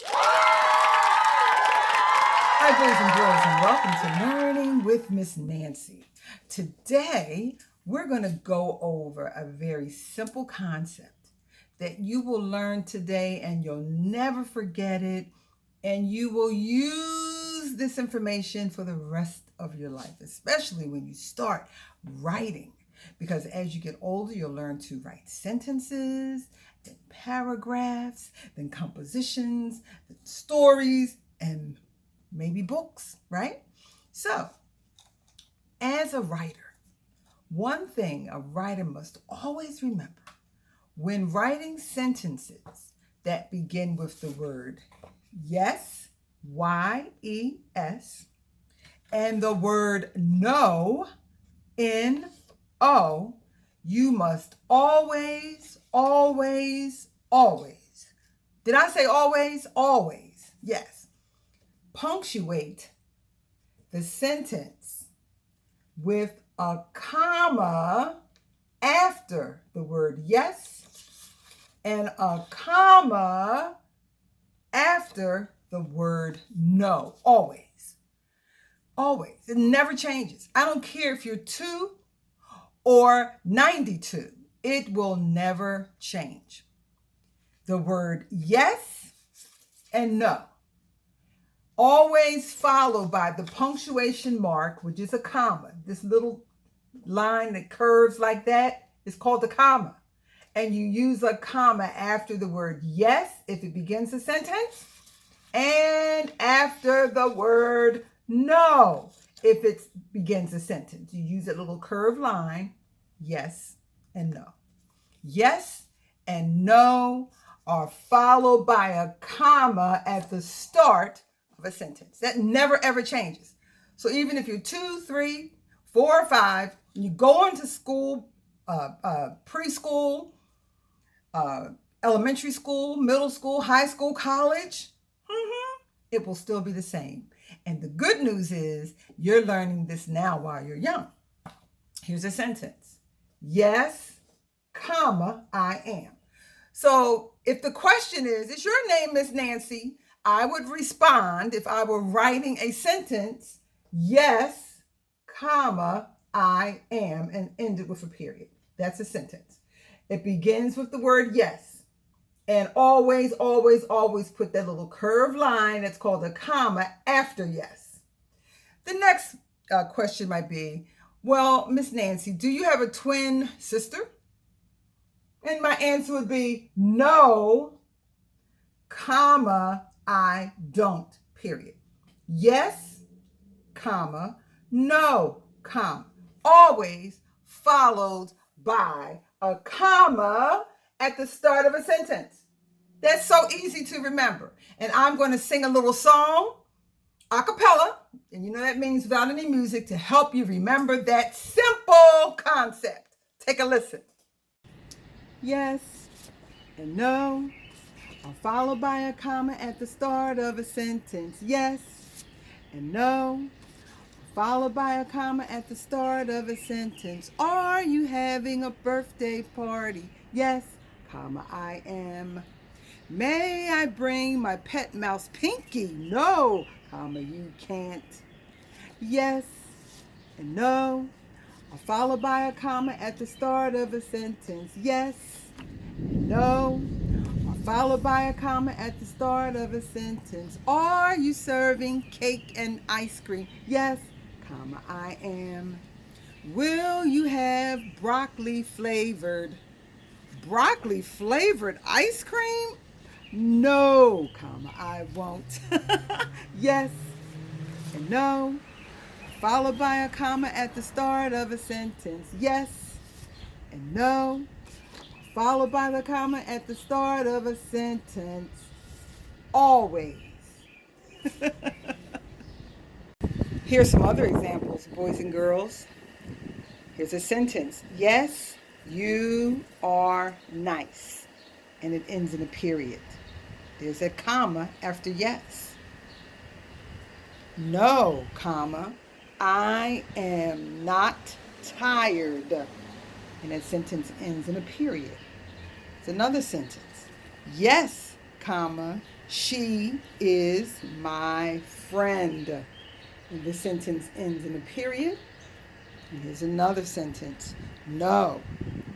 Hi, boys and girls, and welcome to Learning with Miss Nancy. Today, we're going to go over a very simple concept that you will learn today, and you'll never forget it, and you will use this information for the rest of your life, especially when you start writing. Because as you get older, you'll learn to write sentences, then paragraphs, then compositions, then stories, and maybe books, right? So, as a writer, one thing a writer must always remember when writing sentences that begin with the word yes, Y-E-S, and the word no, N-O, you must always, always, always. Did I say always? Always, yes. Punctuate the sentence with a comma after the word yes and a comma after the word no. Always. Always. It never changes. I don't care if you're 2 or 92. It will never change. The word yes and no, always followed by the punctuation mark, which is a comma. This little line that curves like that is called a comma. And you use a comma after the word yes if it begins a sentence, and after the word no if it begins a sentence. You use a little curved line, yes and no. Yes and no are followed by a comma at the start of a sentence. That never ever changes. So even if you're 2, 3, 4, or 5, you go into school, preschool, elementary school, middle school, high school, college, it will still be the same. And the good news is you're learning this now while you're young. Here's a sentence. Yes, comma, I am. So if the question is your name Miss Nancy? I would respond, if I were writing a sentence, yes, comma, I am, and end it with a period. That's a sentence. It begins with the word yes. And always, always, always put that little curved line that's called a comma after yes. The next question might be, well, Miss Nancy, do you have a twin sister? And my answer would be no, comma, I don't, period. Yes, comma, no, comma. Always followed by a comma at the start of a sentence. That's so easy to remember. And I'm going to sing a little song, a cappella, and you know that means without any music, to help you remember that simple concept. Take a listen. Yes and no are followed by a comma at the start of a sentence. Yes and no are followed by a comma at the start of a sentence. Are you having a birthday party? Yes, comma, I am. May I bring my pet mouse Pinky? No, comma, you can't. Yes and no are followed by a comma at the start of a sentence. Yes and no are followed by a comma at the start of a sentence. Are you serving cake and ice cream? Yes, comma, I am. Will you have broccoli flavored ice cream? No, comma, I won't. Yes and no, followed by a comma at the start of a sentence. Yes and no, followed by the comma at the start of a sentence. Always. Here's some other examples, boys and girls. Here's a sentence. Yes, you are nice. And it ends in a period. There's a comma after yes. No, comma, I am not tired. And that sentence ends in a period. It's another sentence. Yes, comma, She is my friend. And this sentence ends in a period. And here's another sentence. No,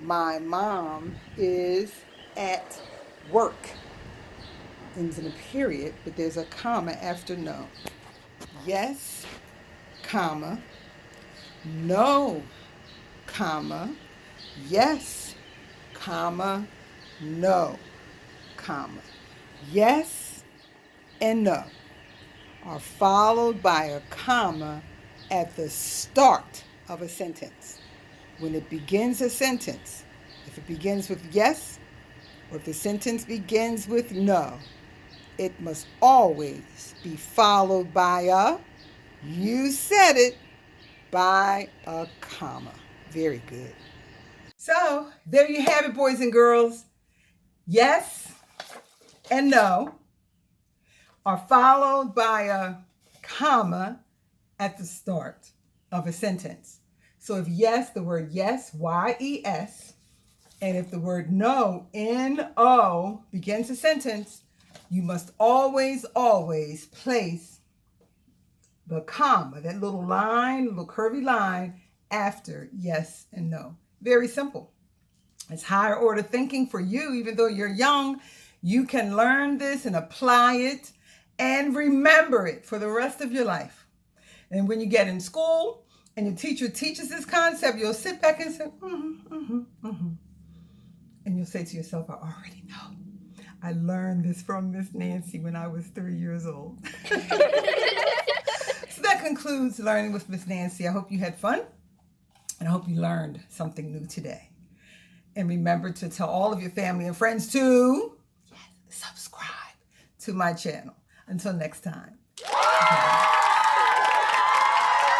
my mom is at work. Ends in a period, but there's a comma after no. Yes, comma. No, comma. Yes, comma. No, comma. Yes and no are followed by a comma at the start of a sentence. When it begins a sentence, if it begins with yes, or if the sentence begins with no, it must always be followed by you said it, by a comma. Very good. So, there you have it, boys and girls. Yes and no are followed by a comma at the start of a sentence. So if yes, the word yes, Y-E-S, and if the word no, N-O, begins a sentence, you must always, always place the comma, that little line, little curvy line, after yes and no. Very simple. It's higher order thinking for you. Even though you're young, you can learn this and apply it and remember it for the rest of your life. And when you get in school and your teacher teaches this concept, you'll sit back and say, and you'll say to yourself, I already know. I learned this from Miss Nancy when I was 3 years old. So that concludes Learning with Miss Nancy. I hope you had fun, and I hope you learned something new today. And remember to tell all of your family and friends to subscribe to my channel. Until next time.